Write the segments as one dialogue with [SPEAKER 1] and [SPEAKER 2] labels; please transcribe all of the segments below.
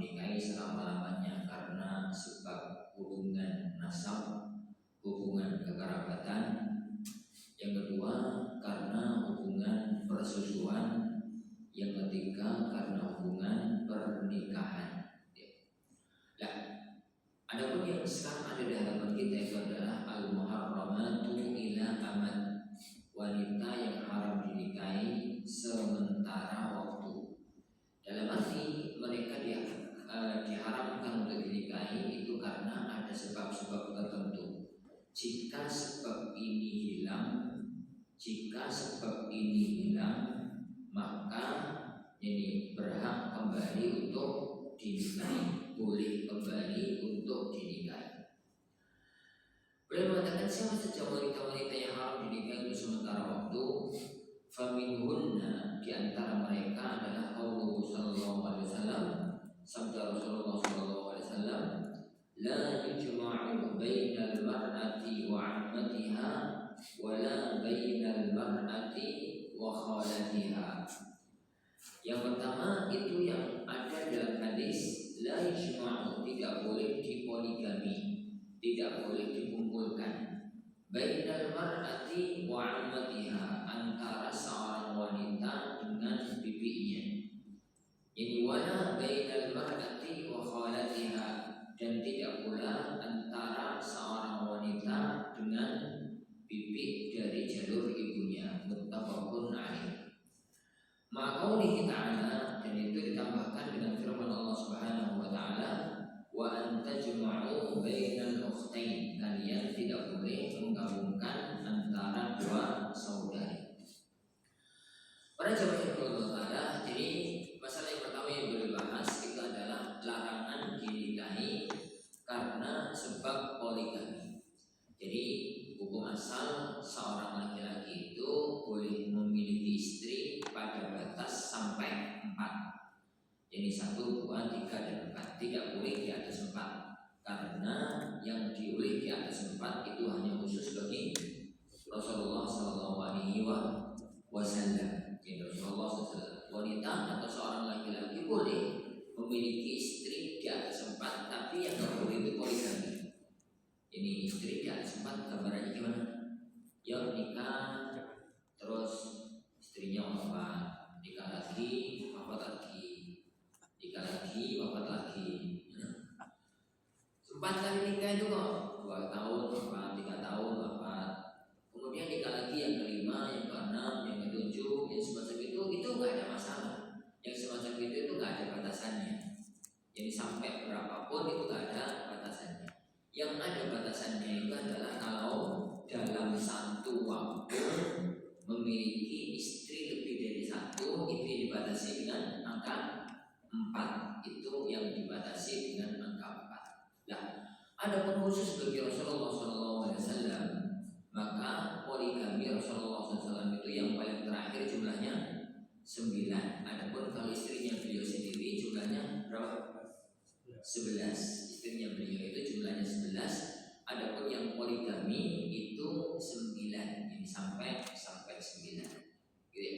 [SPEAKER 1] dinikahi selama-lamanya karena sebab hubungan nasab, hubungan kekerabatan. Yang kedua karena hubungan persusuan. Yang ketiga karena hubungan pernikahan. Nah, adapun yang sekarang ada di hadapan kita itu adalah al-muharramatu ila amad, wanita yang haram dinikahi sementara waktu. Dalam arti mereka diharamkan untuk dinikahi itu karena ada sebab-sebab tertentu. Jika sebab ini hilang, maka ini berhak kembali untuk dinikahi, boleh kembali untuk dinikahi. Beliau mengatakan siapa saja wanita-wanita yang haram dinikahi untuk sementara waktu, faminhunna, di antara mereka adalah qauluhu sallallahu alaihi wasallam, sabda Rasulullah sallallahu alaihi wasallam, la yujma'u bainal mar'ati wa 'ammatiha wa la bainal mar'ati wa khalatiha. Yang pertama itu yang ada dalam hadis, la yujma'u, tidak boleh dipoligami, tidak boleh dikumpulkan, bainal mar'ati wa 'ammatiha, antara seorang wanita dengan bibinya. Ini wala bainal mar'ati wa khalatiha, dan tidak pula antara seorang wanita dengan bibi dari jalur ibunya. Muttafaqun alaih. Maqaulihi ta'ala, dan itu ditambahkan dengan firman Allah Subhanahu wa taala, wa antajma'u bainal ukhtain, kalian tidak boleh menggabungkan antara dua saudari. Para jamaah Allah taala, jadi masalah yang pertama yang boleh bahas itu adalah larangan dinikahi karena sebab poligami. Jadi hukum asal seorang laki-laki itu boleh memiliki istri pada batas sampai 4. Jadi 1, 2, 3, dan 4. Tidak boleh di atas 4. Karena yang boleh di atas 4 itu hanya khusus bagi Rasulullah Sallallahu Alaihi Wasallam. Jadi Rasulullah SAW, wanita atau seorang laki-laki boleh memiliki istri di atas 4, tapi yang tidak boleh itu poligami. Ini istri di atas 4 gambarannya gimana? Yang nikah terus istrinya wafat, nikah lagi, wafat lagi, nikah lagi, wafat lagi. 4 kali nikah itu kok 2 tahun wafat, 3 tahun wafat. Kemudian nikah lagi yang kelima, yang keenam, yang ketujuh, yang semacam itu nggak ada masalah. Yang semacam itu nggak ada batasannya. Jadi sampai berapapun itu nggak ada batasannya. Yang ada batasannya itu adalah kalau dalam satu waktu memiliki istri lebih dari 1, itu dibatasi dengan angka 4. Itu yang dibatasi dengan angka 4. Nah, adapun khusus bagi Rasulullah SAW, maka poligami Rasulullah SAW itu yang paling terakhir jumlahnya 9. Adapun kalau istrinya beliau sendiri jumlahnya berapa? 11. Istrinya beliau itu jumlahnya 11. Adapun yang poligami itu 9. Jadi sampai 9. Gitu ya.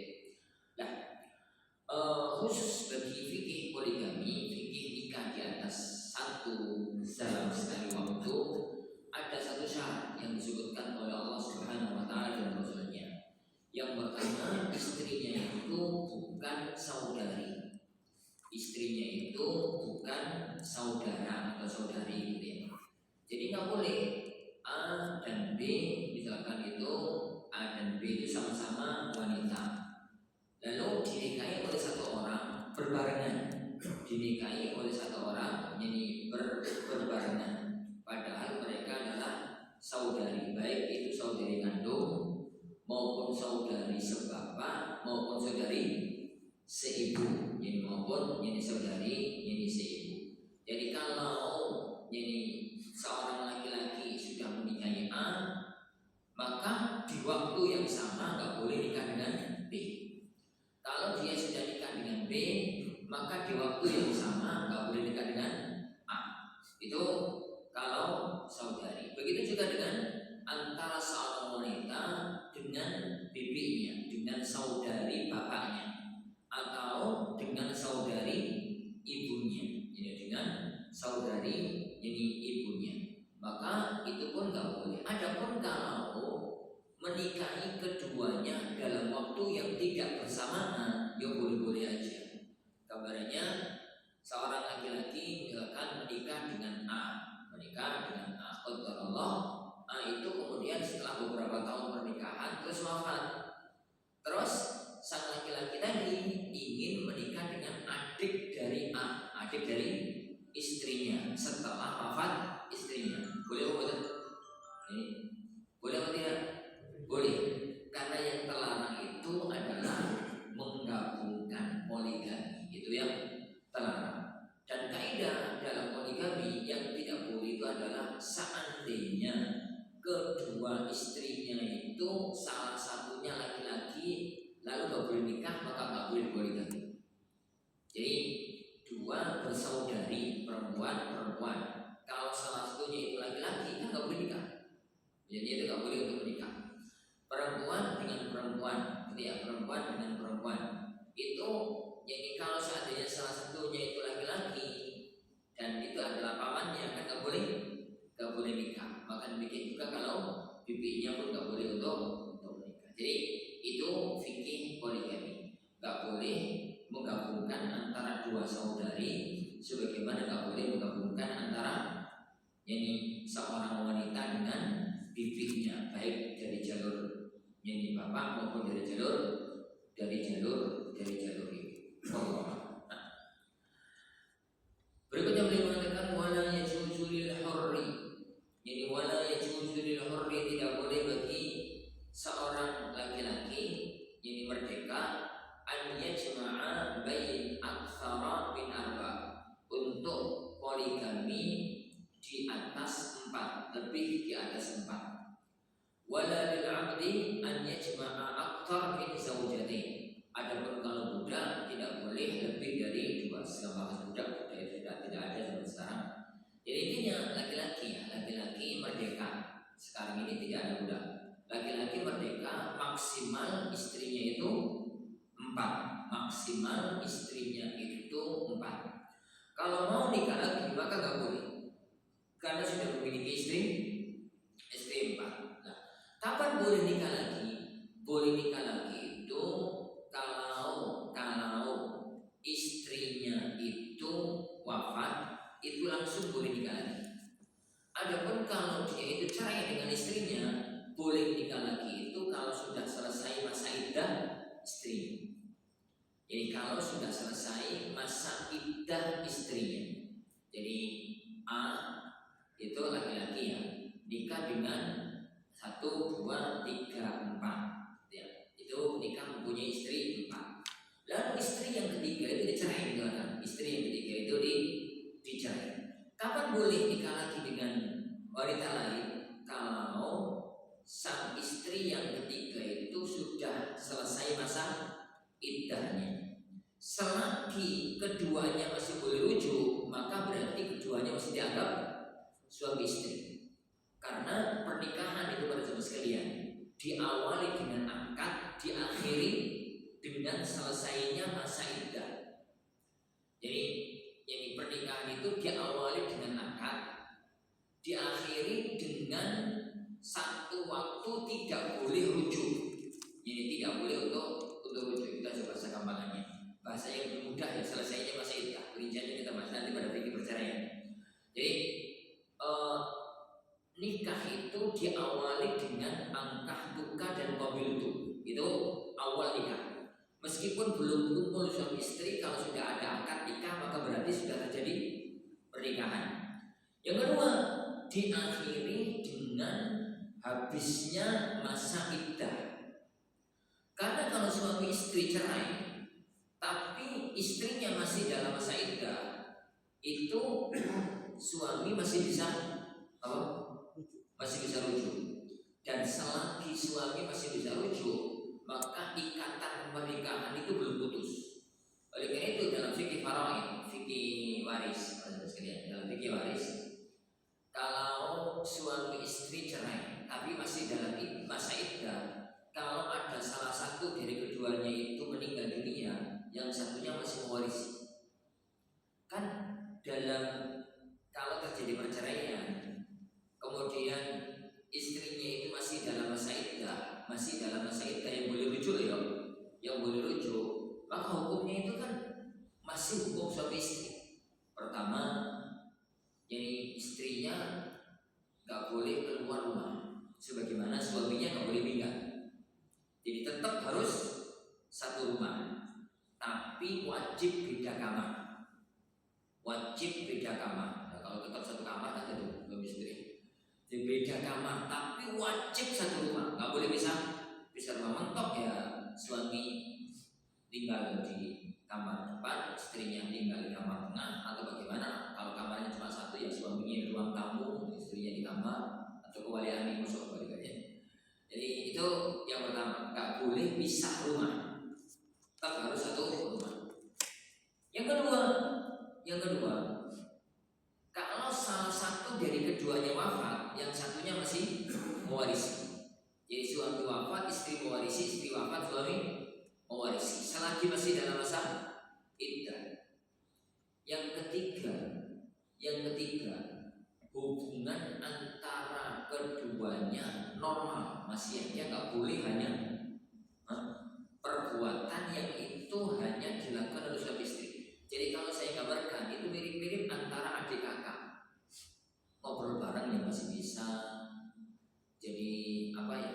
[SPEAKER 1] Nah, khusus bagi fikih poligami, fikih nikah di atas 1 dalam sekali waktu, ada satu syarat yang disebutkan oleh Allah Subhanahu wa taala dan Rasulnya. Yang pertama, istrinya itu bukan saudari. Istrinya itu bukan saudara atau saudari gitu ya. Jadi nggak boleh A dan B, misalkan itu A dan B itu sama-sama wanita, lalu dinikahi oleh satu orang berbarengan, dinikahi oleh satu orang jadi berbarengan, padahal mereka adalah saudari, baik itu saudari kandung maupun saudari sebapak maupun saudari seibu, jadi maupun jadi saudari jadi seibu. Jadi kalau jadi seorang laki-laki sudah menikahi A, maka di waktu yang sama nggak boleh nikah dengan B. Kalau dia sudah nikah dengan B, maka di waktu yang sama nggak boleh nikah dengan A. Itu kalau saudari. Begitu juga dengan antara seorang wanita dengan bibinya, dengan saudari bapaknya, atau dengan saudari ibunya. Jadi dari ini ibunya, maka itu pun nggak boleh. Adapun kalau menikahi keduanya dalam waktu yang tidak bersamaan, ya boleh-boleh aja. Kabarnya seorang laki-laki misalkan menikah dengan A, qadarullah, A itu kemudian setelah beberapa tahun pernikahan terus wafat. Terus sang laki-laki tadi ingin menikah dengan adik dari A, adik dari istrinya setelah wafat istrinya. Boleh apa tidak? Boleh apa tidak? Boleh. Karena yang terlarang itu adalah menggabungkan poligami, itu yang terlarang. Dan kaidah dalam poligami yang tidak boleh itu adalah seandainya kedua istrinya itu salah satunya laki-laki lalu gak boleh nikah, maka gak boleh poligami. Jadi dua bersaudari perempuan, kalau salah satunya itu laki-laki kan gak boleh nikah. Jadi itu gak boleh untuk menikah. Perempuan dengan perempuan, perempuan dengan perempuan itu, jadi kalau seandainya salah satunya itu laki-laki dan itu adalah pamannya kan gak boleh nikah. Maka demikian juga kalau bibinya pun gak boleh untuk menikah. Jadi itu fikih poligami, gak boleh menggabungkan antara dua saudari, sebagaimana gak boleh menggabungkan antara seorang wanita dengan bibinya, baik dari jalur bapak maupun dari jalur ibu. Nah, berikutnya beliau mengatakan wala yajuzu lil hurri. Jadi wala yajuzu lil hurri, tidak boleh bagi seorang laki-laki yang merdeka an yajma'a bain aktsara min arba, untuk poligami di atas 4, lebih di atas 4. Wala lil 'abdi an yajma'a aktsar min zawjatin. Adapun kalau budak tidak boleh lebih dari 2. Sekarang budak itu tidak ada zaman sekarang. Jadi intinya laki-laki merdeka. Sekarang ini tidak ada budak. Laki-laki merdeka maksimal istrinya itu 4. Maksimal istrinya itu 4. Kalau mau nikah lagi maka gak boleh, karena sudah memiliki istri 4. Nah, kapan boleh nikah lagi? Boleh nikah lagi itu kalau istrinya itu wafat, itu langsung boleh nikah lagi. Adapun kalau dia itu cerai dengan istrinya, boleh nikah lagi itu kalau sudah selesai masa iddah istrinya. Jadi kalau sudah selesai masa iddah istrinya. Jadi A itu laki-laki ya, nikah dengan 1, 2, 3, 4 ya, itu nikah mempunyai istri 4. Lalu istri yang ketiga itu dicerai, kan? Istri yang ketiga itu dicerai. Kapan boleh nikah lagi dengan wanita lain? Kalau sang istri yang ketiga itu sudah selesai masa iddahnya. Selagi keduanya masih boleh rujuk, maka berarti keduanya masih dianggap suami istri. Karena pernikahan itu pada zaman sekalian diawali dengan akad, diakhiri dengan selesainya masa iddah. Jadi pernikahan itu diawali dengan akad, diakhiri dengan satu waktu tidak boleh rujuk. Jadi tidak boleh untuk rujuk. Kita coba bahasa gampangannya, bahasa yang lebih mudah ya, selesainya masa iddah. Perinciannya kita bahas nanti pada fikih perceraian. Jadi nikah itu diawali dengan angkah tukah dan qabiltu. Itu awal nikah. Meskipun belum kumpul suami istri, kalau sudah ada akad nikah maka berarti sudah terjadi pernikahan. Yang kedua, diakhiri dengan habisnya masa iddah. Karena kalau suami istri cerai tapi istrinya masih dalam masa iddah, itu suami masih bisa masih bisa rujuk. Dan selagi suami masih bisa rujuk, maka ikatan pernikahan itu belum putus. Oleh karena itu dalam fikih faraid, fikih waris, dalam fikih waris, kalau suami istri cerai tapi masih dalam masa iddah, kalau ada salah satu dari keduanya itu meninggal dunia, yang satunya masih mewarisi. Kan dalam, kalau masih hukum suami istri. Pertama, jadi istrinya nggak boleh keluar rumah, sebagaimana suaminya nggak boleh pindah. Jadi tetap harus satu rumah, tapi wajib beda kamar. Wajib beda kamar. Nah, kalau tetap satu kamar kan itu suami istri. Jadi beda kamar, tapi wajib satu rumah, nggak boleh bisa rumah mentok ya. Suami tinggal di kamar depan, istrinya tinggal di kamar tengah, atau bagaimana? Kalau kamarnya cuma satu ya suaminya di ruang tamu, istrinya di kamar, atau kewalian musuh balik-baliknya. Jadi itu yang pertama, nggak boleh pisah rumah, tetap harus satu rumah. Yang kedua, kalau salah satu dari keduanya wafat, yang satunya masih mewarisi. Jadi suami wafat, istri mewarisi, istri wafat, suami mewarisi. Selagi masih dalam masa iddah. Yang ketiga, hubungan antara keduanya normal, masih aja nggak boleh hanya perbuatan yang itu hanya dilakukan oleh suami istri. Jadi kalau saya gambarkan itu mirip-mirip antara adik kakak, ngobrol bareng yang masih bisa. Jadi apa ya?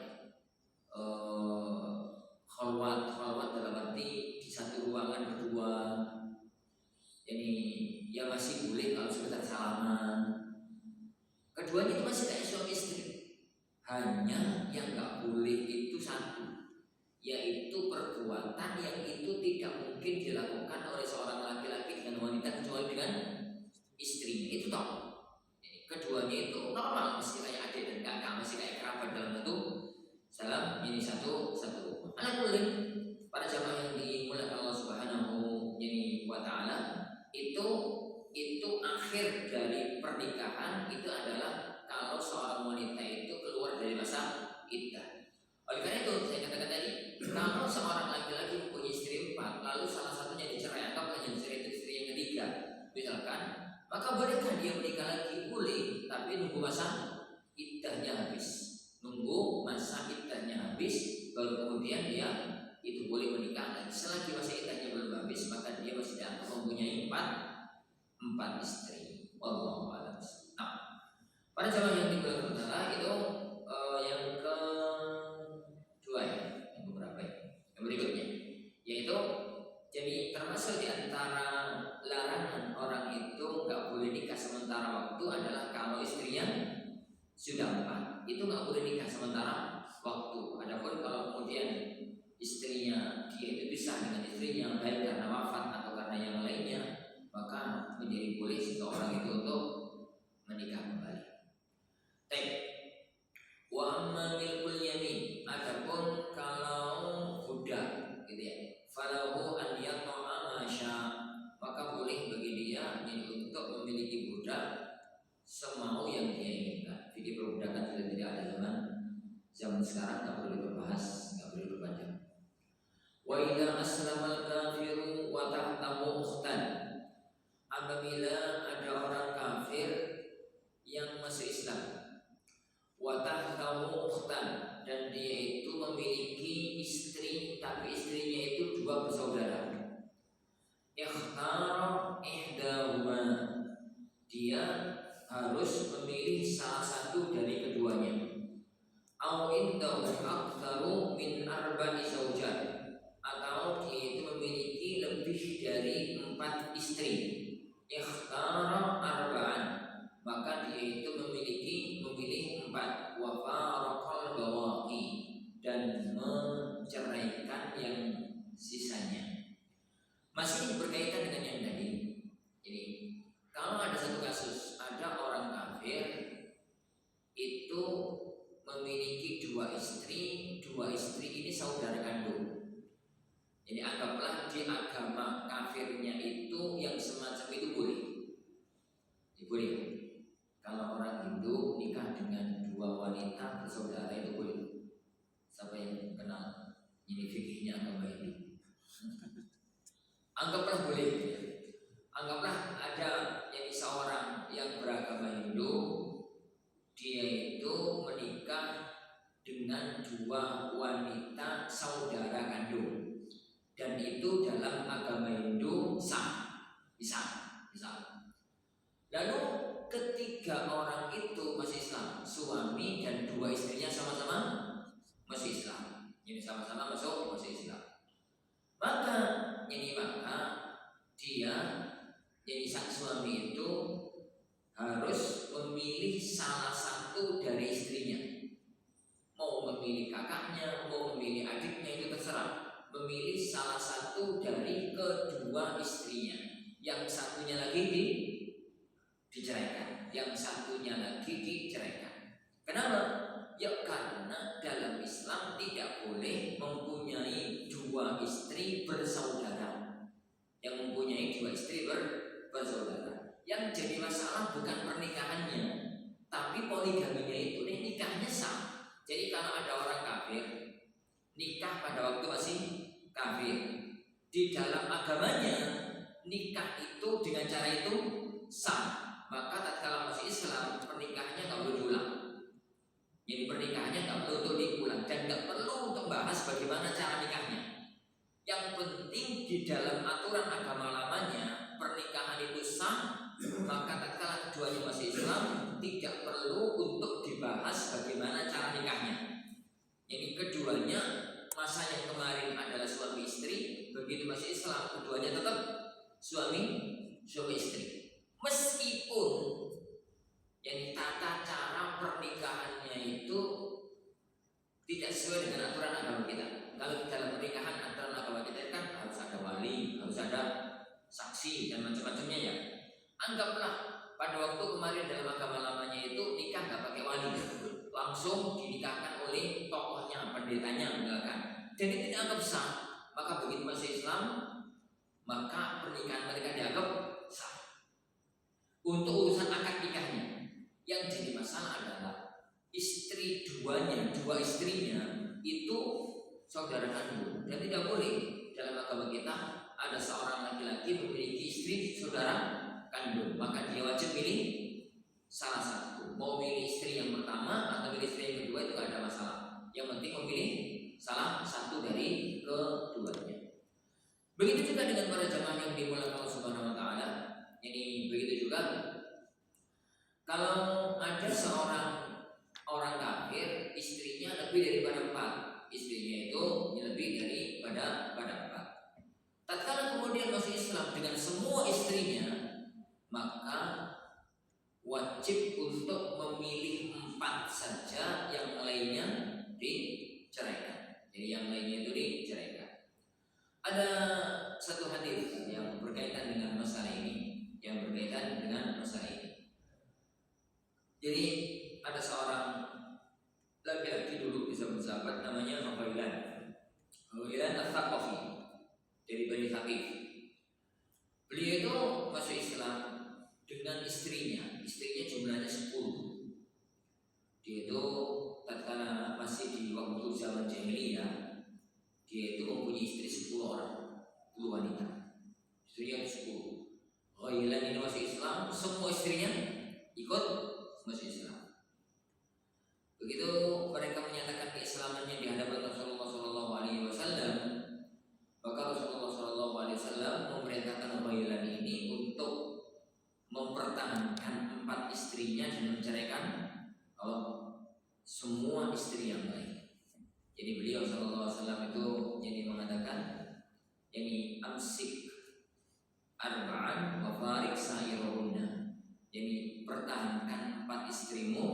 [SPEAKER 1] Khalwat dalam arti di satu ruangan berdua. Jadi ya masih boleh kalau sekedar salaman. Keduanya itu masih kayak suami istri. Hanya yang nggak boleh itu satu, yaitu perbuatan yang itu tidak mungkin dilakukan oleh seorang laki-laki dengan wanita kecuali dengan istrinya. Itu toh. Keduanya itu normal, masih kayak adik dan kakak, masih kayak kerabat dalam satu salam. Ini satu. Anak boleh pada jamaah yang dimuliakan Allah Subhanahu wa Ta'ala, itu akhir dari pernikahan itu adalah kalau seorang wanita itu keluar dari masa iddah. Oleh karena itu saya katakan tadi, kalau seorang laki-laki mempunyai istri 4, lalu salah satunya dicerai, anggaplah yang istri yang ketiga misalkan, maka bolehkah dia menikah lagi? Boleh, tapi nunggu masa iddahnya habis. Nunggu masa iddahnya habis, baru kemudian dia itu boleh menikah lagi. Selagi masa iddahnya belum habis, maka dia masih dianggap mempunyai 4 istri. Wallahu a'lam. Nah, pada zaman yang dimuliakan Allah itu yang kedua ya, yang beberapa ya, yang berikutnya, yaitu jadi termasuk di antara larangan orang itu nggak boleh nikah sementara waktu adalah kalau istrinya sudah 4, itu nggak boleh nikah sementara waktu. Adapun kalau kemudian istrinya dia itu pisah dengan istrinya baik karena wafat atau karena yang lainnya, maka menjadi boleh seseorang itu untuk menikah kembali. Wa amma milkul yamin, adapun kalau budak gitu ya, falahu an yata'a masya, maka boleh bagi dia ini untuk memiliki budak semau yang dia inginkan. Jadi perbudakan sudah tidak ada zaman sekarang, nggak perlu dibahas, nggak perlu diperpanjang. Wa idza aslama al-kafiru wa tahtahu ukhtan, apabila ada orang kafir yang masuk Islam, wa tahtahu ukhtan, dan dia itu memiliki istri tapi istrinya itu 2 bersaudara. Ikhtara ihdahuma, dia harus memilih salah satu dari keduanya. Au indahu aktsaru min arba'i zaujat, atau dia itu memiliki lebih dari 4 istri. Ikhtara arba'an, maka dia itu memilih 4. Wa faraqal bawaqi, dan menceraikan yang sisanya. Masih berkaitan dengan yang tadi. Jadi kalau ada satu kasus, ada orang kafir itu memiliki 2 istri, 2 istri ini saudara kandung. Jadi anggaplah di agama kafirnya itu yang semacam itu boleh. Boleh. Kalau orang Hindu nikah dengan 2 wanita bersaudara itu boleh. Siapa yang kenal ini fikihnya agama Hindu? Anggaplah boleh. Anggaplah ada yang seorang yang beragama Hindu, dia itu menikah dengan 2 wanita saudara kandung, dan itu dalam agama Hindu sah. dua istrinya sama-sama masuk Islam. Jadi sama-sama masuk Islam. Maka dia jadi sang suami itu harus memilih salah satu dari istrinya. Mau memilih kakaknya, mau memilih adiknya, itu terserah. Memilih salah satu dari kedua istrinya. Yang satunya lagi diceraikan. Yang satunya lagi diceraikan. Kenapa? Ya karena dalam Islam tidak boleh mempunyai dua istri bersaudara. Yang mempunyai dua istri bersaudara. Yang jadi masalah bukan pernikahannya, tapi poligaminya itu. Nikahnya sah. Jadi kalau ada orang kafir nikah pada waktu masih kafir, di dalam agamanya nikah itu dengan cara itu sah. Maka tatkala masih Islam, pernikahannya nggak perlu diulang. Jadi pernikahannya nggak perlu untuk diulang dan nggak perlu untuk bahas bagaimana cara nikahnya. Yang penting di dalam aturan agama lamanya pernikahan itu sah. Maka tatkala keduanya masih Islam, tidak perlu untuk dibahas bagaimana cara nikahnya. Jadi keduanya masa yang kemarin adalah suami istri, begitu masih Islam keduanya tetap suami istri. Meskipun yang tata cara pernikahannya itu tidak sesuai dengan aturan agama kita. Kalau di dalam pernikahan aturan agama kita kan harus ada wali, harus ada saksi dan macam-macamnya ya. Anggaplah pada waktu kemarin dalam agama lamanya itu nikah nggak pakai wali, langsung dinikahkan oleh tokohnya, pendetanya, enggak. Jadi tidak anggap sah. Maka begitu masih Islam, maka pernikahan mereka dianggap sah. Untuk urusan akad nikahnya, yang jadi masalah adalah dua istrinya itu saudara kandung, dan tidak boleh dalam agama kita ada seorang laki-laki memiliki istri saudara kandung, maka dia wajib pilih salah satu. Mau pilih istri yang pertama atau pilih istri yang kedua itu tidak ada masalah. Yang penting memilih salah satu dari keduanya. Begitu juga dengan para jamaah yang dimulakan Allah Subhanahu Wa Taala. Ini begitu juga kalau ada seorang orang kafir, istrinya lebih daripada 4. Istrinya itu lebih daripada 4. Tatkala kemudian masuk Islam dengan semua istrinya, maka wajib untuk memilih 4 saja, yang lainnya diceraikan. Jadi yang lainnya itu diceraikan. Ada satu hadis yang berkaitan dengan masalah ini, Jadi ada seorang laki-laki dulu di zaman sahabat namanya Ghailan Al-Thaqafi dari Bani Thaqif. Beliau itu masuk Islam dengan istrinya jumlahnya 10. Dia itu tatkala masih di waktu zaman jahiliyah, dia itu mempunyai istri 10 orang, 10 wanita. Istrinya 10. Ghailan ini masuk Islam, semua istrinya ikut masuk Islam. Begitu mereka menyatakan keislamannya di hadapan Rasulullah SAW, maka Rasulullah SAW memerintahkan Ghailan ini untuk mempertahankan 4 istrinya dan menceraikan semua istri yang lain. Jadi beliau SAW itu jadi mengatakan, yani amsik arba'an wa farik sairahunna. Jadi pertahankan 4 istrimu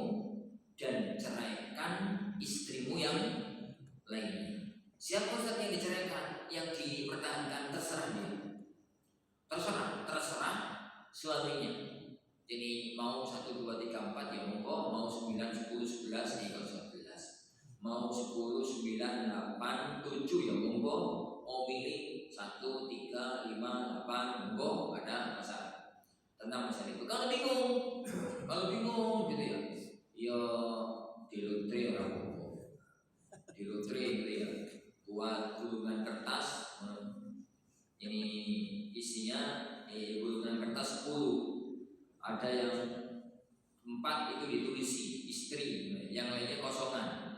[SPEAKER 1] dan ceraikan istrimu yang lainnya. Siapa saja yang diceraikan, yang dipertahankan terserah dia. Terserah suaminya. Jadi mau 1, 2, 3, 4 ya monggo, mau 9, 10, 11 ya 11. Mau 10, 9, 8, 7 ya monggo, mau pilih 1, 3, 5, 8 monggo, ada masalah. Tentang masalah itu. Kalau bingung gitu ya. Ya di lotre orang monggo. Di lotre gitu ya. Buat gulungan kertas. Ini isinya gulungan kertas 10. Ada yang 4 itu ditulisi istri, yang lainnya kosongan.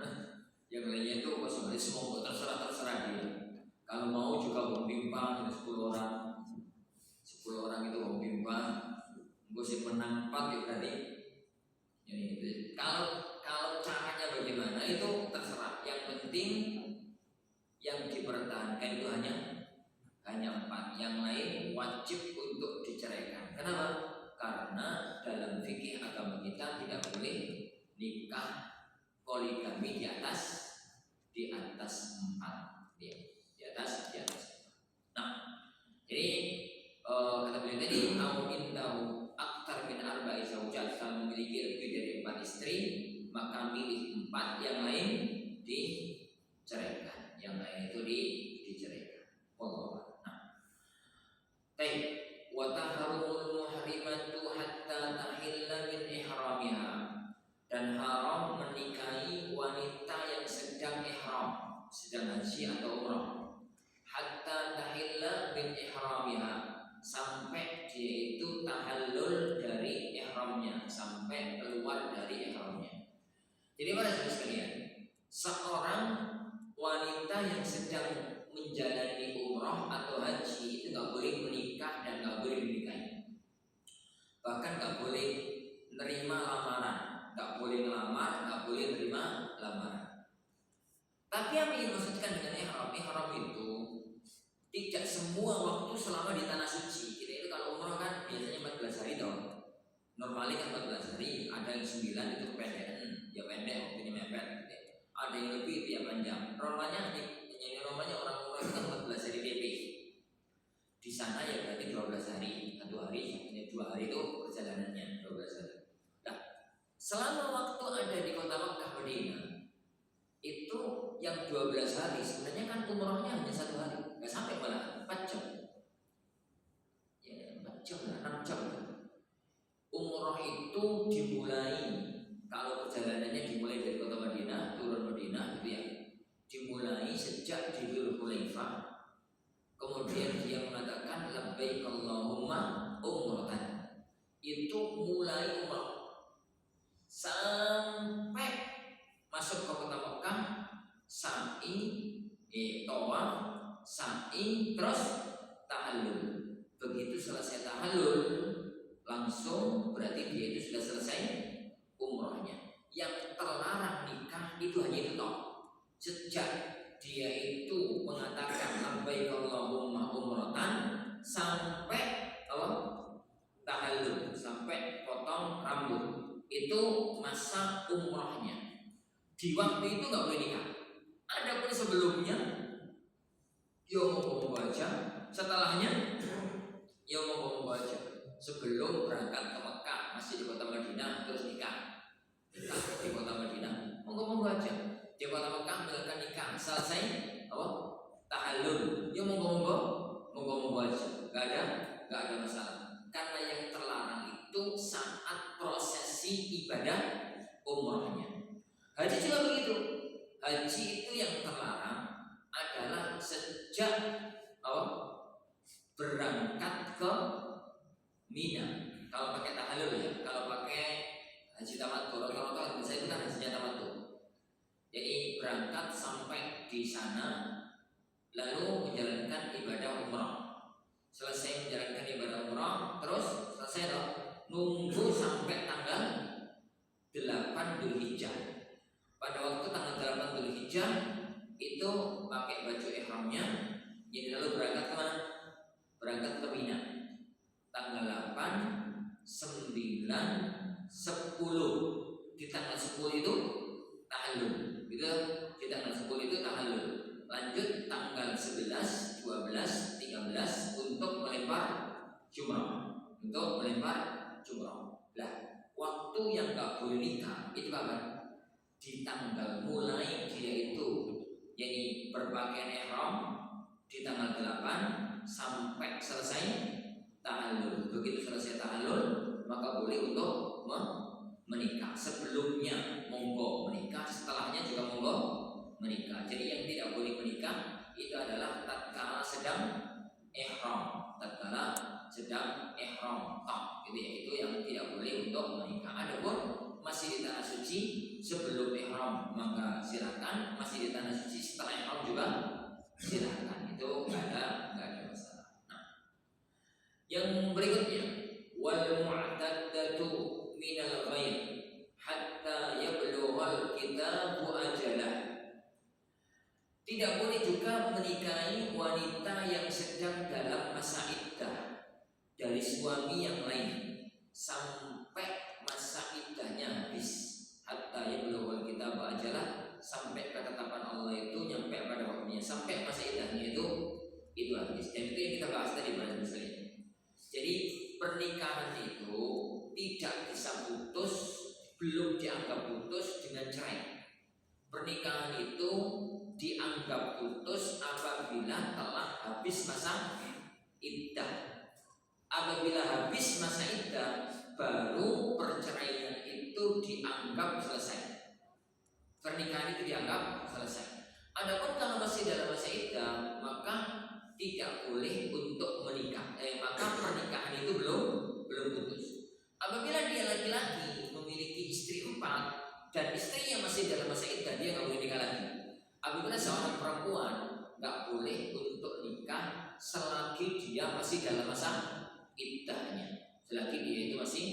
[SPEAKER 1] Yang lainnya itu kosongan. Jadi semua terserah dia. Kalau mau juga pimpa 10 orang. 10 orang itu pimpa. Gue sih menang 4 ya berarti. Jadi kalau kalau caranya bagaimana itu terserah. Yang penting yang dipertahankan itu hanya 4. Yang lain wajib untuk diceraikan. Kenapa? Karena dalam fikih agama kita tidak boleh nikah poligami di atas 4. Ya, di atas 4. Nah, jadi kata beliau tadi, au indahu aktar min arba'i zaujat, kalau memiliki lebih dari 4 istri, maka milih 4, yang lain diceraikan. Yang lain itu diceraikan. Allah. Nah, baik. Wa taharumul muhrimatu hatta tahilla min ihramiha, dan haram menikahi wanita yang sedang ihram, sedang haji atau umrah. Hatta tahilla min ihramiha, sampai dia itu tahallul dari ihramnya, sampai keluar dari ihramnya. Jadi para saudara sekalian, seorang wanita yang sedang menjalani umrah atau haji itu nggak boleh menikah dan nggak boleh menikahi. Bahkan nggak boleh menerima lamaran, nggak boleh ngelamar, nggak boleh nerima lamaran. Tapi yang ingin maksudkan dengan ihram itu tidak semua waktu selama di tanah suci. Kita itu kalau umrah kan biasanya 14 hari dong. Normalnya kan 14 hari, ada yang 9 itu kependekan, ya pendek waktunya mepet. Ada yang lebih itu ya panjang. Normalnya orang umrah itu kan 14 hari DP. Di sana ya berarti 12 hari, 1 hari, ini 2 hari itu perjalanannya 12 hari. Nah, selama waktu ada di kota Makkah Madinah itu yang 12 hari sebenarnya kan umrahnya hanya 1 hari, nggak sampai malah 4 jam. Ya 4 jam lah, 6 jam lah. Umrah itu dimulai, kalau perjalanannya dimulai dari kota Madinah, turun Madinah gitu ya, dimulai sejak di Dzul Hulaifah. Kemudian dia mengatakan labbaik Allahumma umratan. Itu mulai umrah sampai masuk ke kota Mekah, sa'i, tawaf, sa'i, terus tahallul. Begitu selesai tahallul, langsung berarti dia itu sudah selesai umrahnya. Yang terlarang nikah itu hanya itu toh. Sejak dia itu mengatakan labbaik Allahumma umratan sampai tahallul, sampai potong rambut, itu masa umrahnya. Di waktu itu nggak boleh nikah. Adapun sebelumnya, ya mau aja. Setelahnya, ya mau aja. Sebelum berangkat ke Mekah masih di kota Madinah terus nikah. Nikah di kota Madinah, mau aja. Di kota Mekah melakukan nikah, selesai tahallul, ya mau aja. Gak ada masalah. Karena yang terlarang itu saat prosesi ibadah umrahnya. Haji juga begitu. Haji itu yang terlarang adalah sejak berangkat ke Mina. Kalau pakai tahallul ya, kalau pakai haji tamattu, rata-rata bisa itu kan hajinya tamattu. Jadi berangkat sampai di sana, lalu menjalankan ibadah umrah. Selesai menjalankan ibadah umrah, terus selesai nunggu sampai tanggal 8 Dzulhijjah. Pada waktu tanggal 8 Dzulhijjah itu pakai baju ihramnya, jadi lalu berangkat ke mana? Berangkat ke Mina. Tanggal 8, 9, 10. Di tanggal 10 itu tahallul. Gitu, di tanggal 10 itu tahallul. Lanjut tanggal 11, 12, 13 untuk melempar jumrah. Lah, waktu yang nggak boleh nikah itu kapan? Di tanggal mulai dia itu jadi berpakaian ihram di tanggal 8 sampai selesai tahallul. Begitu selesai tahallul maka boleh untuk menikah. Sebelumnya monggo menikah, setelahnya juga monggo menikah. Jadi yang tidak boleh menikah itu adalah tatkala sedang ihram, gitu ya, itu yang tidak boleh untuk menikah. Adapun masih di tanah suci sebelum ihram maka silakan, masih di tanah suci setelah ihram juga silakan. Itu nggak ada masalah. Nah, yang berikutnya wal mu'taddatu minal ghaib hatta yablugha wal kitabu ajalah. Tidak boleh juga menikahi wanita yang sedang dalam masa iddah dari suami yang lain sampai masa iddahnya habis. Hatta yablugha al-kitabu ajalah, sampai ketetapan Allah itu nyampe pada waktunya, sampai masa iddahnya itu habis. Dan itu yang kita bahas tadi pada misalnya. Jadi pernikahan itu tidak bisa putus, belum dianggap putus dengan cerai. Pernikahan itu dianggap putus apabila telah habis masa iddah. Apabila habis masa iddah, baru perceraian itu dianggap selesai. Pernikahan itu dianggap selesai. Adapun kalau masih dalam masa iddah, maka tidak boleh untuk menikah. Maka pernikahan itu belum putus. Apabila dia laki-laki memiliki istri 4 dan istrinya masih dalam masa iddah, dia nggak boleh nikah lagi. Apabila seorang perempuan nggak boleh untuk nikah selagi dia masih dalam masa iddahnya, selagi dia itu masih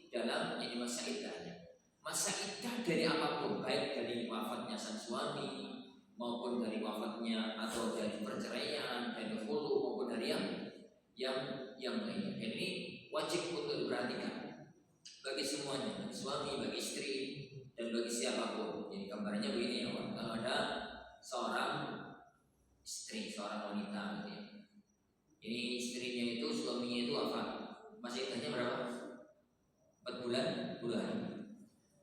[SPEAKER 1] dalam masa iddahnya. Masa iddah dari apapun, baik dari wafatnya sang suami maupun dari wafatnya atau dari perceraian, dari khulu maupun dari yang lainnya. Dan ini wajib untuk diperhatikan bagi semuanya, bagi suami, bagi istri, dan bagi siapapun. Jadi gambarnya begini ya, kalau ada seorang istri, seorang wanita gitu ya. Ini istrinya itu, suaminya itu wafat. Masa iddahnya berapa? 4 bulan, 10 hari.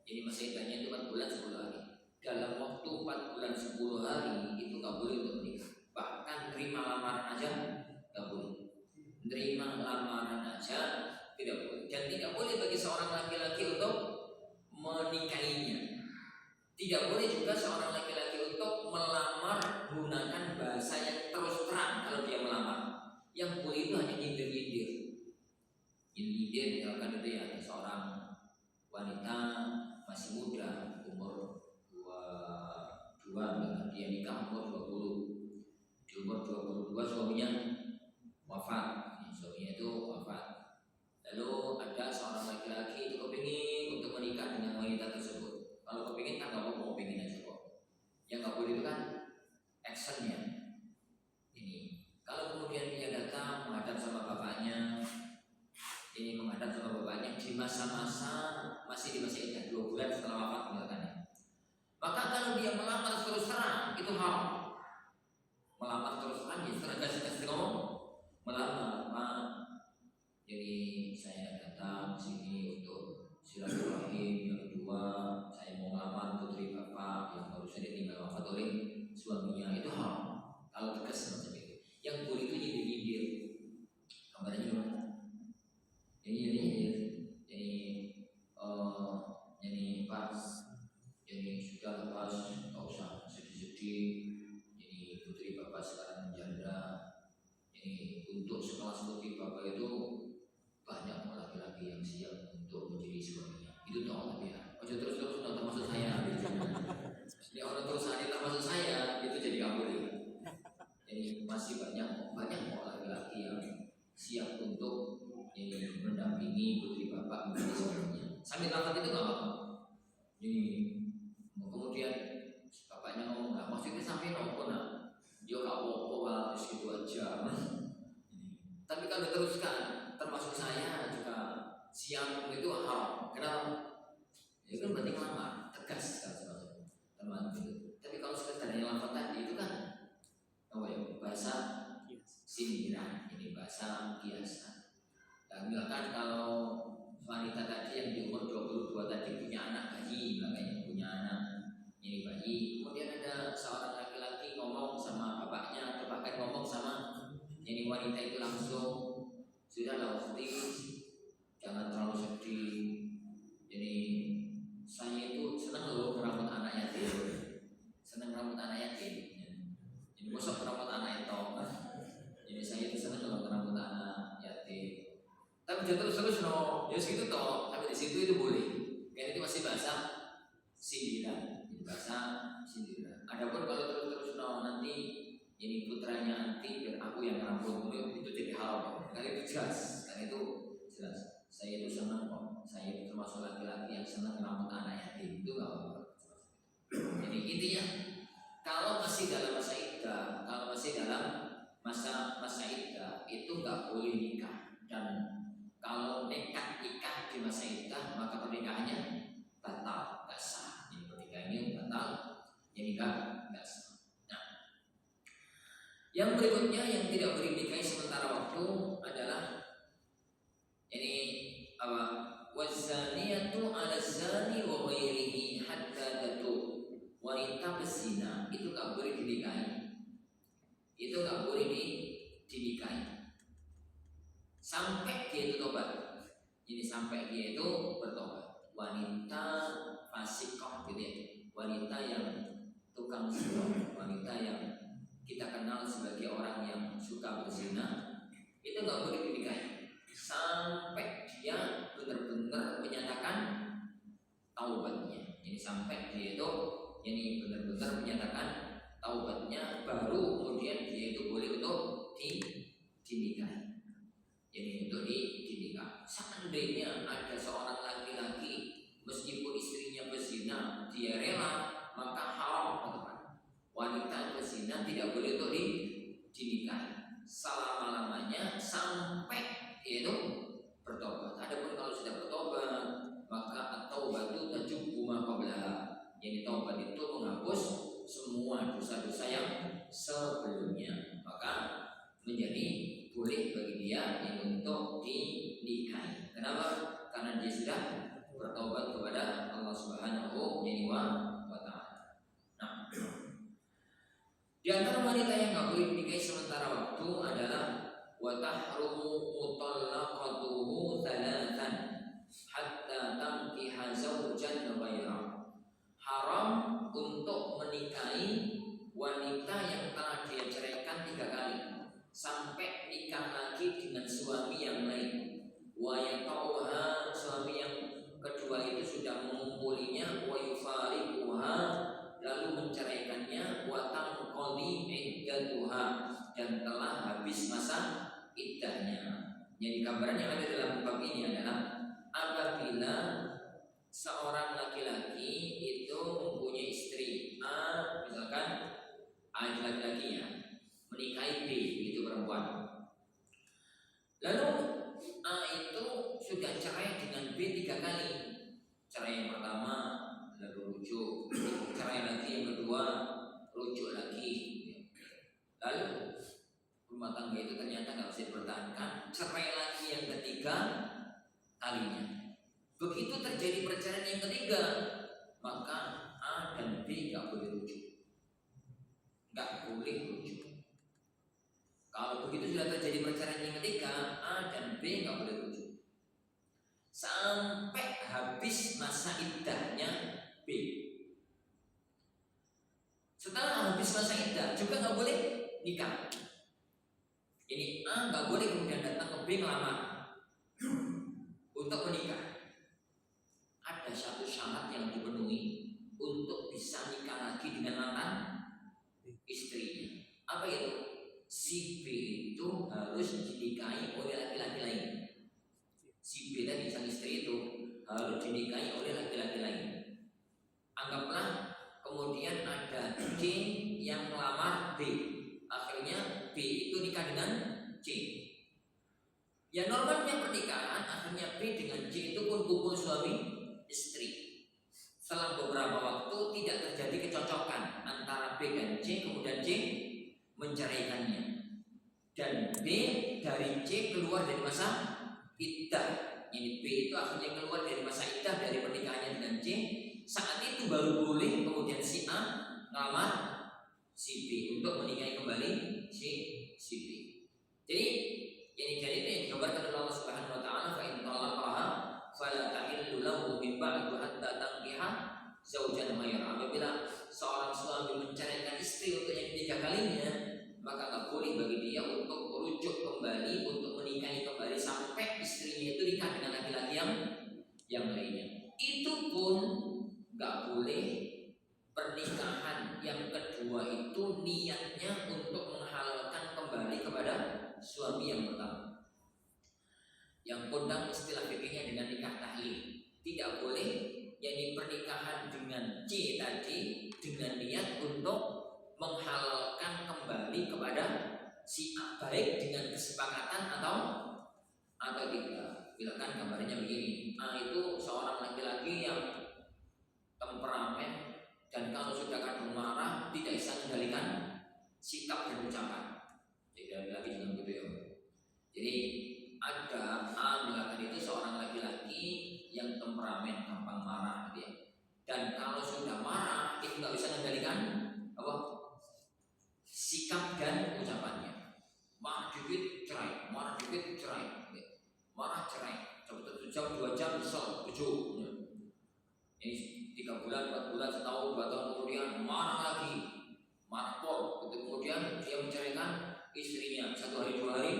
[SPEAKER 1] Jadi masa iddahnya itu 4 bulan 10 hari. Dalam waktu 4 bulan 10 hari itu gak boleh untuk menikah. Bahkan terima lamaran aja gak boleh. Terima lamaran aja tidak boleh. Dan tidak boleh bagi seorang laki-laki untuk menikahinya. Tidak boleh juga seorang laki-laki untuk melamar menggunakan bahasa yang terus terang kalau dia melamar. Yang boleh itu hanya nyindir-nyindir. Nyindir misalkan itu ya, seorang wanita masih muda, umur 22, dia nikah umur 20. Di umur 22 suaminya wafat. Suaminya itu wafat. Lalu ada seorang laki-laki itu kepingin untuk menikah dengan wanita tersebut. Kalau kepingin kan nggak mau pingin aja kok. Yang nggak boleh itu kan actionnya. Ini kalau kemudian dia datang menghadap sama bapaknya, ini menghadap sama bapaknya di masa-masa masih di masa iddah 2 bulan setelah wafat misalkan. Maka kalau dia melamar terus terang itu haram. Melamar terus terang ya setelah kasih ngomong melamar, Pak. Jadi saya datang sini untuk silaturahim. Yang kedua, saya mau melamar putri bapak yang baru saja tinggal wafat oleh suaminya. Itu haram. Kalau tegas semacam itu. Yang boleh itu nyindir-nyindir. Gambarnya gimana? Jadi pas, jadi sudah lepas, nggak usah sedih-sedih. Jadi putri bapak sekarang menjanda. Jadi untuk sekelas putri bapak itu banyak laki-laki yang siap untuk menjadi suaminya. Itu toh tapi ya. Ojo terus-terus sudah termasuk saya. Ini orang terus ada termasuk saya itu jadi nggak boleh. Jadi masih banyak laki-laki yang siap untuk jadi mendampingi putri bapak menjadi suaminya. Sambil lafaz itu nggak apa-apa. Jadi kemudian bapaknya ngomong, nah, maksudnya sampai nopo nak, dia nggak apa-apa lah, gitu aja. Tapi kalau diteruskan, termasuk saya juga siap itu haram. Kenapa? Ya kan berarti lama, tegas kan termasuk itu. Tapi kalau sekedarnya lafaz tadi itu kan apa ya, bahasa sindiran, ini bahasa biasa. Dan misalkan kalau wanita tadi yang di umur 22 tadi punya anak bayi, makanya punya anak ini bayi, kemudian ada seorang laki-laki ngomong sama bapaknya atau bahkan ngomong sama ini wanita itu langsung, sudahlah Usti, jangan terlalu sedih. Jadi saya itu senang loh merawat anak yatim, senang merawat anak yatim. Jadi masa merawat anak itu, jadi saya itu senang loh merawat anak yatim. Tapi jangan terus no, ya segitu toh. Tapi di situ itu boleh. Karena itu masih bahasa sindiran, bahasa sindiran. Adapun kalau terus no nanti ini putranya nanti dan aku yang rambut itu jadi haram. Karena itu jelas, karena itu jelas. Saya itu senang kok. Saya itu termasuk laki-laki yang senang rambut anak yatim itu nggak apa-apa. Jadi intinya kalau masih dalam masa iddah, kalau masih dalam masa iddah itu nggak boleh nikah. Dan kalau nekat nikah di masa iddah maka pernikahannya batal, nggak sah. Jadi pernikahannya batal, jadi nggak sah. Nah, yang berikutnya yang tidak boleh dinikahi sementara waktu adalah ini apa? Wazaniyatu 'ala zani wa ghairihi hatta tatu. Wanita berzina itu nggak boleh dinikahi. Itu nggak boleh dinikahi sampai dia itu tobat. Ini sampai dia itu bertobat. Wanita fasiqah gitu ya. Wanita yang tukang zina, wanita yang kita kenal sebagai orang yang suka berzina, itu nggak boleh dinikahi sampai dia benar-benar menyatakan taubatnya. Jadi sampai dia itu ini benar-benar menyatakan taubatnya, baru kemudian dia itu boleh untuk dinikahi. Jadi untuk dinikahi. Seandainya ada seorang laki-laki meskipun istrinya berzina dia rela, maka haram teman. Wanita berzina tidak boleh untuk dinikahi selama-lamanya sampai dia itu bertobat. Adapun kalau sudah bertobat maka at-taubatu tajubbu ma qablaha. Jadi taubat itu menghapus semua dosa-dosa yang sebelumnya, maka menjadi boleh bagi dia yang untuk dinikahi. Kenapa? Karena dia sudah bertobat kepada Allah Subhanahu wa ta'ala. Nah, di antara wanita yang nggak boleh dinikahi sementara waktu adalah wa tahrumu mutallaqatuhu thalathan hatta tankiha zawjan ghairah. Haram untuk menikahi wanita yang telah dia ceraikan 3 kali sampai nikah lagi dengan suami yang lain. Wa yatauha, suami yang kedua itu sudah mengumpulinya, wa yufariquha, lalu menceraikannya, wa tanqadi iddatuha, dan telah habis masa iddahnya. Jadi gambaran yang ada dalam bab ini adalah apabila seorang laki-laki itu mempunyai istri A, misalkan A itu laki-lakinya menikahi B, itu perempuan. Lalu A itu sudah cerai dengan B 3 kali. Cerai yang pertama lalu rujuk, cerai lagi yang kedua, rujuk lagi. Lalu rumah tangga itu ternyata nggak bisa dipertahankan, cerai lagi yang ketiga kalinya. Begitu terjadi perceraian yang ketiga, maka A dan B nggak boleh rujuk, nggak boleh rujuk. Kalau begitu sudah terjadi perceraian yang ketiga, A dan B nggak boleh rujuk sampai habis masa iddahnya B. Setelah habis masa iddah juga nggak boleh nikah. Ini A nggak boleh kemudian datang ke B melamar untuk menikah. Ada satu syarat yang dipenuhi untuk bisa nikah lagi dengan mantan istrinya. Apa itu? Si B itu harus dinikahi oleh laki-laki lain. Si B tadi sang istri itu harus dinikahi oleh laki-laki lain. Anggaplah kemudian ada C yang melamar B, akhirnya B itu nikah dengan C. Ya normalnya pernikahan akhirnya B dengan C itu pun kumpul suami istri. Setelah beberapa waktu tidak terjadi kecocokan antara B dan C, kemudian C menceraikannya dan B dari C keluar dari masa iddah. Ini B itu akhirnya keluar dari masa iddah dari pernikahannya dengan C. Saat itu baru boleh kemudian si A ngelamar si B untuk menikahi kembali si B. Jadi itu yang digambarkan oleh Allah Subhanahu wa taala, fa in talaqaha fala tahillu lahu min ba'du hatta tankiha zaujan ghairah. Apabila seorang suami menceraikan istri untuk yang ketiga kalinya, maka tak boleh bagi dia untuk merujuk kembali, untuk menikahi kembali sampai istrinya itu nikah dengan laki-laki yang lainnya. Itu pun nggak boleh pernikahan yang kedua itu niatnya untuk menghalalkan kembali kepada suami yang pertama. Yang kondang istilah fikihnya dengan nikah tahlil. Tidak boleh yakni pernikahan dengan C tadi dengan niat untuk menghalalkan kembali kepada si A, baik dengan kesepakatan atau tidak. Misalkan gambarnya begini, A itu seorang laki-laki yang temperamen dan kalau sudah kadung marah tidak bisa mengendalikan sikap dan ucapan. Jadi lagi dengan gitu ya. Jadi ada A misalkan itu seorang laki-laki yang temperamen, gampang marah gitu ya. Dan kalau sudah marah itu nggak bisa mengendalikan apa sikap dan ucapannya. Marah dikit cerai, marah dikit cerai, marah cerai. Coba 1 jam 2 jam misal 7. Ini 3 bulan, 4 bulan, setahun, 2 tahun kemudian marah lagi, marah pol. Kemudian dia menceraikan istrinya 1 hari 2 hari,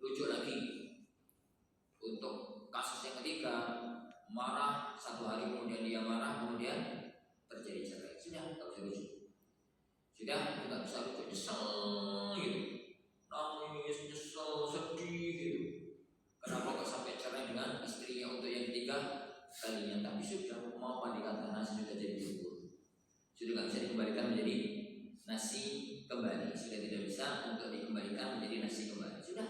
[SPEAKER 1] rujuk lagi. Untuk kasus yang ketiga, marah 1 hari kemudian dia marah, kemudian terjadi cerai. Sudah nggak bisa rujuk. Sudah nggak bisa rujuk, nyesel gitu, nangis, nyesel, sedih gitu. Kenapa kok sampai cerai dengan istrinya untuk yang ketiga kalinya? Tapi sudah mau dikatakan nasi sudah jadi bubur, sudah nggak bisa dikembalikan menjadi nasi kembali, sudah tidak bisa untuk dikembalikan menjadi nasi kembali. Sudah,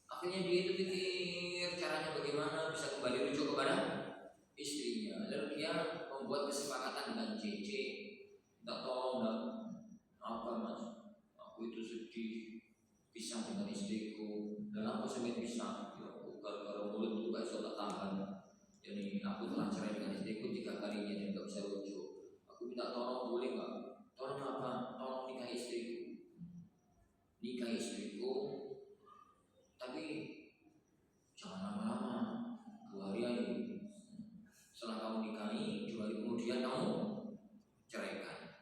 [SPEAKER 1] akhirnya dia itu pikir caranya bagaimana bisa kembali rujuk kepada istrinya. Lalu dia membuat kesepakatan dengan CC, tak tolong dan apa mas, aku itu sedih pisah dengan istriku dan aku sampai pisah gara-gara mulutku gak bisa tahan. Jadi aku telah cerai dengan istriku 3 kalinya dan gak bisa rujuk. Aku minta tolong, boleh gak? Tolong apa? Tolong nikahi istriku. Nikahi istriku, tapi jangan lama-lama, 2 hari aja. Setelah kamu nikahi, 2 hari kemudian kamu ceraikan.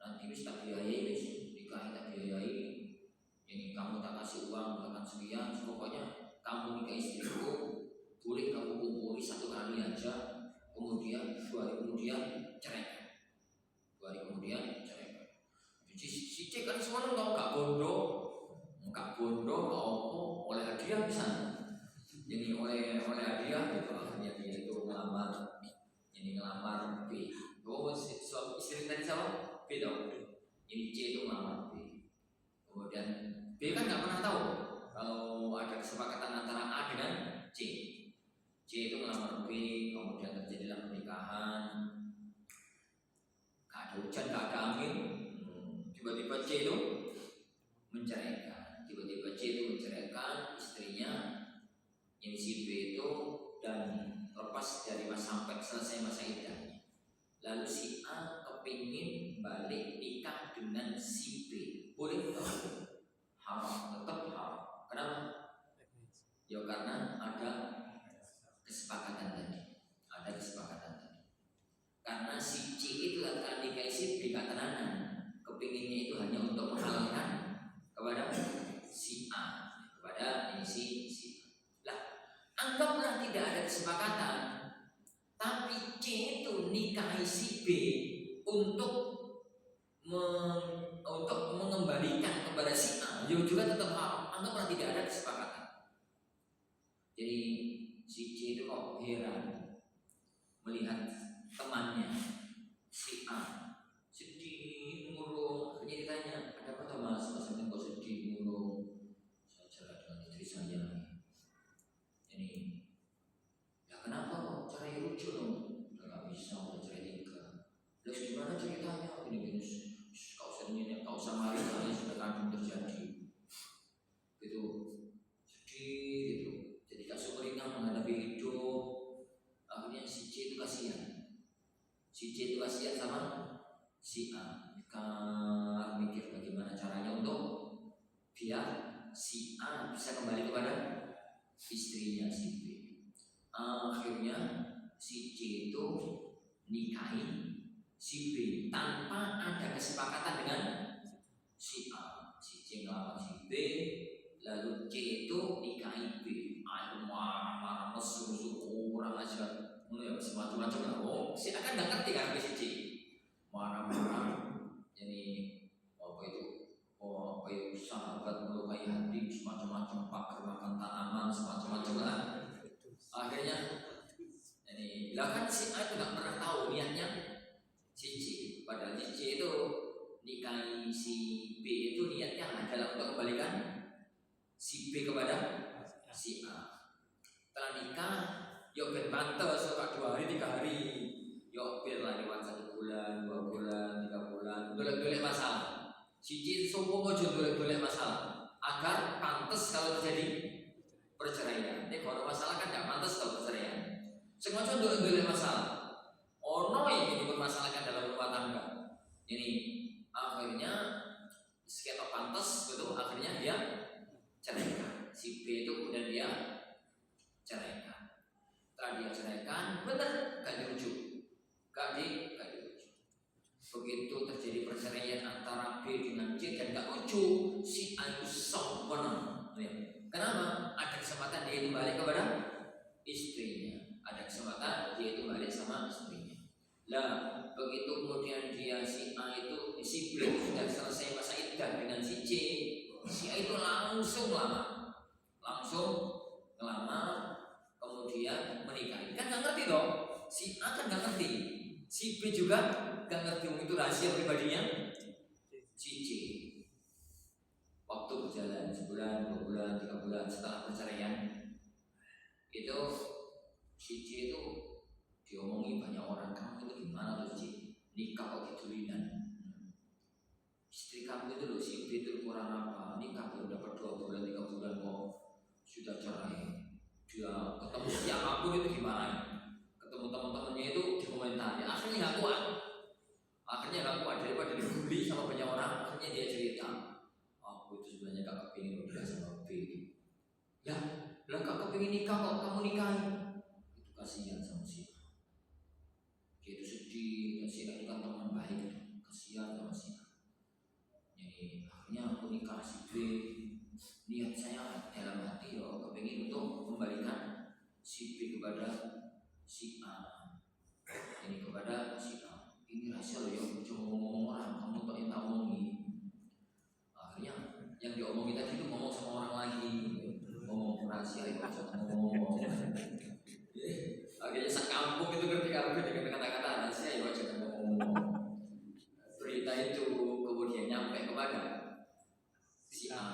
[SPEAKER 1] Nanti bisa tak biayai, nikahi tak biayai. Ini kamu tak kasih uang, bahkan sekian, pokoknya kamu nikahi istriku, boleh kamu kumpuli 1 kali aja, kemudian 2 hari kemudian cerai. 2 hari kemudian cerai. Si cek kan semua tahu gak bondo, gak apa, oleh hadiah bisa. Jadi oleh hadiah itu akhirnya dia itu ngelamar, ini ngelamar B. Oh, istri tadi siapa? B dong. Ini C itu ngelamar B. Kemudian B kan nggak pernah tahu kalau ada kesepakatan antara A dengan C. C itu melamar B, kemudian terjadilah pernikahan. Gak ada hujan, gak ada angin. Tiba-tiba C itu menceraikan. Tiba-tiba C itu menceraikan istrinya, ini si B itu, dan lepas dari sampai selesai masa iddahnya. Lalu si A kepingin balik nikah dengan si B, boleh nggak? Haram, tetap haram. Kenapa? Ya karena ada kesepakatan tadi. Ada kesepakatan tadi. Karena si C itu akan nikahi si B tenanan, kepinginnya itu hanya untuk menghalalkan kepada si A, kepada ini si lah. Anggaplah tidak ada kesepakatan, tapi C itu nikahi si B untuk mengembalikan kepada si A, juga tetap haram. Anggaplah tidak ada kesepakatan. Jadi si C itu kok heran melihat temannya si A sedih murung. Akhirnya ditanya, ada apa mas? Mas ini kok sedih murung? Saya cerai dengan istri saya. Ini ya kenapa kok cerai rujuk dong? Nggak bisa, udah cerai 3. Terus gimana ceritanya? Ini kau usah mari kali sudah kandung terjadi gitu, sedih gitu, jadi gak sumringah menghadapi hidup. Akhirnya si C itu kasihan, sama si A. Kan mikir bagaimana caranya untuk biar si A bisa kembali kepada istrinya si B. Akhirnya si C itu nikahi si B tanpa ada kesepakatan dengan si A. Si C ngelamar si B, lalu C itu nikahi B. Ayo marah-marah, mesum kurang aja, semacam-macam lah. Oh, si A kan nggak ngerti kan si C marah-marah. Jadi apa itu sahabat melukai hati, semacam-macam, pakar makan tanaman, semacam-macam lah. Akhirnya ini Lah kan si A itu nggak pernah tahu niatnya si C. Padahal si C itu nikahi si B itu niatnya adalah untuk kembalikan si B kepada si A. Setelah nikah, yuk ben pantes suka 2 hari 3 hari. Yuk biarlah lewat 1 bulan, 2 bulan, 3 bulan, golek-golek masalah. Si C sopo mojo golek-golek masalah agar pantes kalau terjadi perceraian. Ini kalau masalah kan nggak pantas kalau perceraian. Sengaja golek-golek masalah. Ono yang dipermasalahkan dalam rumah tangga. Ini akhirnya sekitar pantas betul, akhirnya dia ceraikan. Si B itu kemudian dia ceraikan. Setelah dia ceraikan, benar gak dirujuk, gak dirujuk. Begitu terjadi perceraian antara B dengan C dan gak rujuk, si A itu sempurna. Kenapa? Ada kesempatan dia itu balik kepada istrinya. Ada kesempatan dia itu balik sama istrinya. Lah, begitu kemudian dia si A itu si B sudah selesai masa iddah dengan si C, si A itu langsung ngelamar, kemudian menikah. Kan nggak ngerti dong, si A kan nggak ngerti, si B juga nggak ngerti, itu rahasia pribadinya si C. Waktu berjalan sebulan, 2 bulan, 3 bulan setelah perceraian itu si C itu diomongi banyak orang, kamu itu gimana tuh C? Nikah kok gitulinan? Istri kamu itu loh si B itu kurang apa? Nikah baru dapat 2 bulan, 3 bulan kok sudah cerai. Dia ketemu siapapun itu gimana? Ketemu teman-temannya itu dikomentari. Akhirnya nggak kuat. Daripada dibully sama banyak orang, akhirnya dia cerita. Aku itu sebenarnya gak kepingin udah sama B. Ya, lah gak kepingin nikah kok kamu nikahi. Itu kasihan sama si A. Dia itu sedih, dan si A itu kan teman baik itu. Kasihan sama si A. Jadi akhirnya aku nikah si B. Niat saya dalam hati ya kepingin untuk membalikan si B kepada si A. Ini kepada si A. Ini rahasia loh ya, cuma ngomong orang, kamu tak yang tak omongi. Akhirnya yang diomongin tadi itu ngomong sama orang lagi, ngomong rahasia ya, ngomong. Akhirnya sekampung itu ketika dengan kata-kata rahasia ya, jangan ngomong. Berita itu kemudian nyampe kepada si A.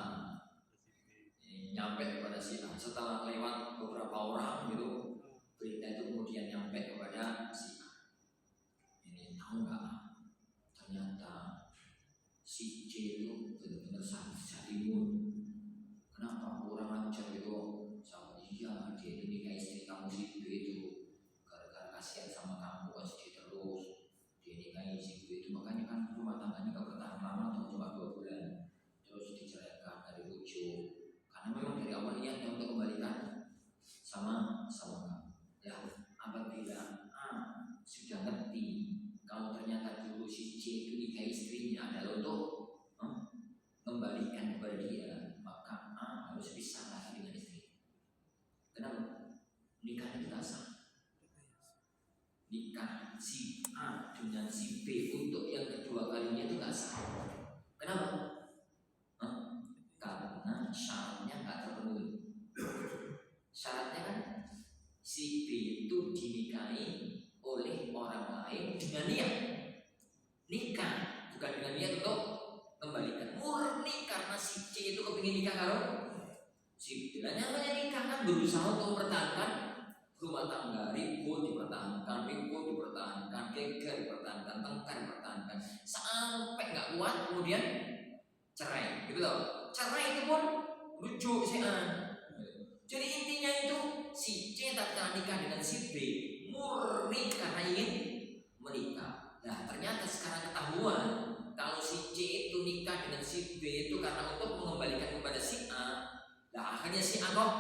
[SPEAKER 1] Nyampe kepada si A. Setelah lewat beberapa orang gitu, berita itu kemudian nyampe kepada si A. Ini tahu nggak? Ternyata si C itu benar-benar sangat timur. Kenapa orang ajar gitu? Sama dia itu nikah istri kamu si B itu gara-gara kasihan sama kamu kan sedih terus. Dia nikahi si B itu, makanya kan rumah tangganya gak bertahan lama atau cuma 2 bulan, terus diceraikan dari ujung. Karena memang dari awal niatnya untuk kembalikan sama kamu. Ya, apabila A sudah ngerti kalau ternyata dulu si C itu nikah istrinya adalah untuk kembalikan kepada dia, maka A harus pisah lagi dengan istri. Kenapa? Nikah itu tidak sah. Nikah si A dengan si B untuk yang kedua kalinya itu tidak sah. Kenapa? Karena syaratnya nggak terpenuhi. Syaratnya kan si B itu dinikahi oleh orang lain dengan niat nikah, bukan dengan niat untuk kembalikan. Murni karena si C itu kepingin nikah kalau si B. Dan namanya nikah kan berusaha untuk mempertahankan rumah tangga, ribut dipertahankan, geger dipertahankan, tengkar dipertahankan, sampai nggak kuat kemudian cerai, gitu loh. Cerai itu pun rujuk si A. Jadi intinya itu si C tak nikah dengan si B murni karena ingin menikah. Nah ternyata sekarang ketahuan kalau si C itu nikah dengan si B itu karena untuk mengembalikan kepada si A. Nah akhirnya si A kok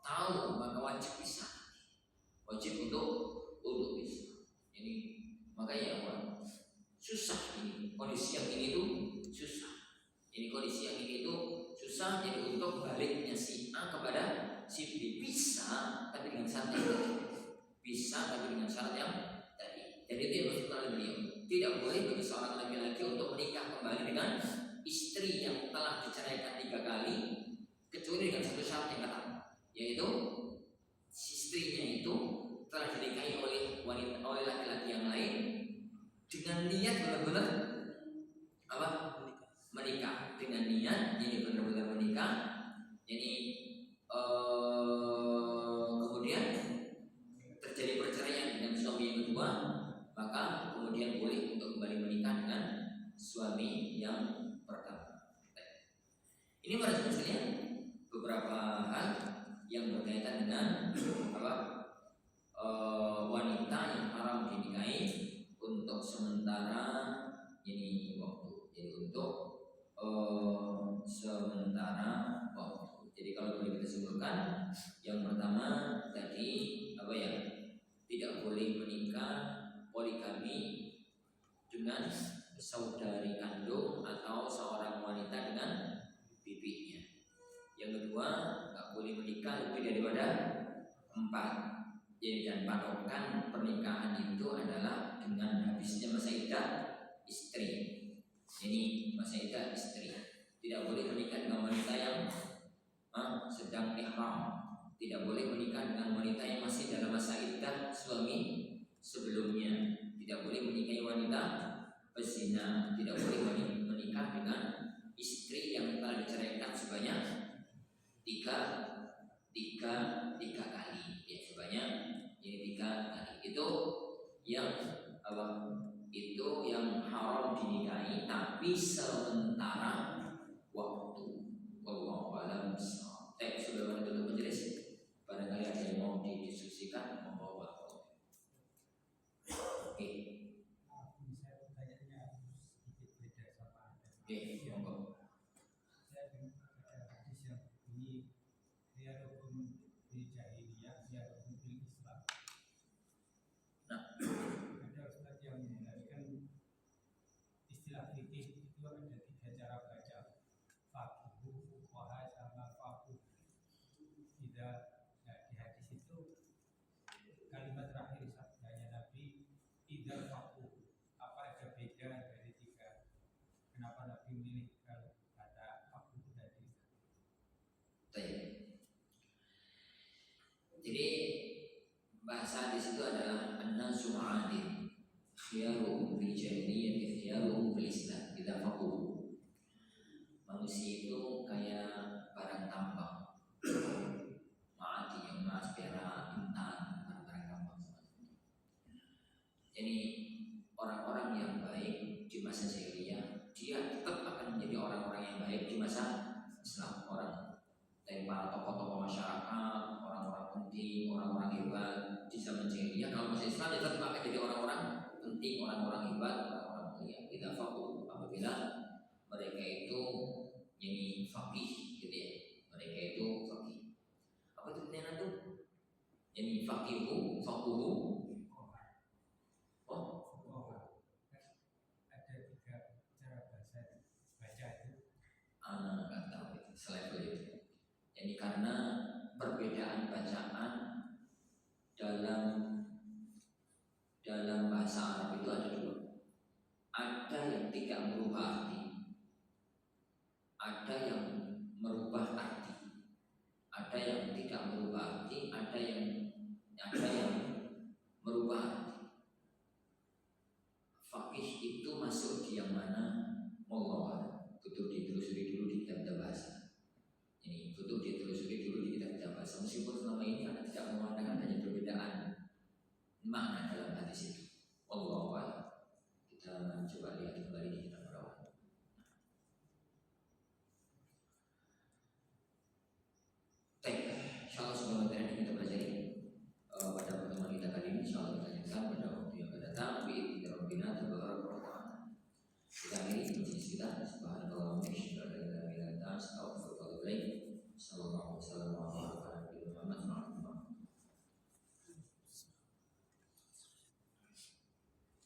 [SPEAKER 1] tahu, maka wajib pisah, wajib untuk pisah. Ini makanya susah ini kondisi yang ini tuh susah. Ini kondisi yang ini tuh susah. Jadi untuk baliknya si A kepada si B bisa, tapi dengan syarat yang tadi. Bisa, tapi dengan syarat yang tadi. Jadi itu yang maksudnya oleh beliau. Tidak boleh bagi seorang laki-laki untuk menikah kembali dengan istri yang telah diceraikan 3 kali, kecuali dengan satu syarat yang ketat, yaitu istrinya itu telah dinikahi oleh wanita, oleh laki-laki yang lain dengan niat benar-benar apa? Menikah, dengan niat ini benar-benar menikah. Jadi kemudian terjadi perceraian dengan suami yang kedua, maka kemudian boleh untuk kembali menikah dengan suami yang pertama. Ini para sekalian beberapa hal yang berkaitan dengan apa? Wanita yang haram dinikahi untuk sementara ini waktu. Jadi untuk sementara waktu. Jadi kalau boleh kita simpulkan, yang pertama tadi apa ya? Tidak boleh menikah poligami dengan saudari kandung atau seorang wanita dengan bibinya. Yang kedua, nggak boleh menikah lebih daripada 4. Jadi dan patokan pernikahan itu adalah dengan habisnya masa iddah istri. Ini masa iddah istri. Tidak boleh menikah dengan wanita yang sedang ihram. Tidak boleh menikah dengan wanita yang masih dalam masa iddah suami sebelumnya. Tidak boleh menikahi wanita pezina. Tidak boleh menikah dengan istri yang telah diceraikan sebanyak tiga kali. Ya, sebanyak ini 3 kali. Itu yang apa? Itu yang haram dinikahi tapi sementara waktu. Wallahu a'lam bishawab. Sudah tutup majelis. Barangkali ada yang mau didiskusikan, monggo Pak. Oke.
[SPEAKER 2] Saya pertanyaannya sedikit beda sama
[SPEAKER 1] Oke, monggo.
[SPEAKER 2] saya dengar ada hadis yang bunyi khiyarukum fil jahiliyah khiyarukum fil Islam.
[SPEAKER 1] Nah,
[SPEAKER 2] ada ustaz yang menjelaskan istilah fikih itu ada 3 cara baca, faqihu, fuqaha, sama faqih. Nah, di hadis itu kalimat terakhir sabdanya Nabi idza faqih. Apa ada beda dari 3? Kenapa Nabi memilih kata faqih tadi?
[SPEAKER 1] Jadi bahasa di situ adalah an-nasu ma'adin khiyaruhum fil jahiliyyah khiyaruhum fil Islam. Idza faqih. Manusia itu kayak barang tambang. Ma'adin yang emas, perak, intan, barang tambang. Jadi orang-orang yang baik di masa jahiliyah dia tetap akan menjadi orang-orang yang baik di masa Islam. Orang dari para tokoh-tokoh masyarakat, orang-orang penting, orang-orang hebat di zaman jahiliyah, kalau masih Islam dia tetap akan jadi orang-orang penting, orang-orang hebat, orang-orang mulia. Kita fokus apabila mereka itu jadi faqih, gitu ya. Mereka itu faqih. Apa itu artinya tuh? Jadi faqihu, faquhu.
[SPEAKER 2] Ada 3 cara baca itu.
[SPEAKER 1] Nggak tahu itu, selevel itu. Jadi karena perbedaan bacaan dalam bahasa Arab itu ada 2. Ada yang tidak merubah arti, ada yang merubah arti, ada yang tidak merubah arti, ada yang merubah arti. Faqih itu masuk di yang mana? Wallahu butuh ditelusuri dulu di kitab bahasa. Ini butuh ditelusuri dulu di kitab bahasa. Meskipun selama ini Anda tidak memandang adanya perbedaan makna dalam hadis itu. Wallahu a'lam. Kita coba lihat kembali di kitab Rawah. Baik, insyaallah sebelum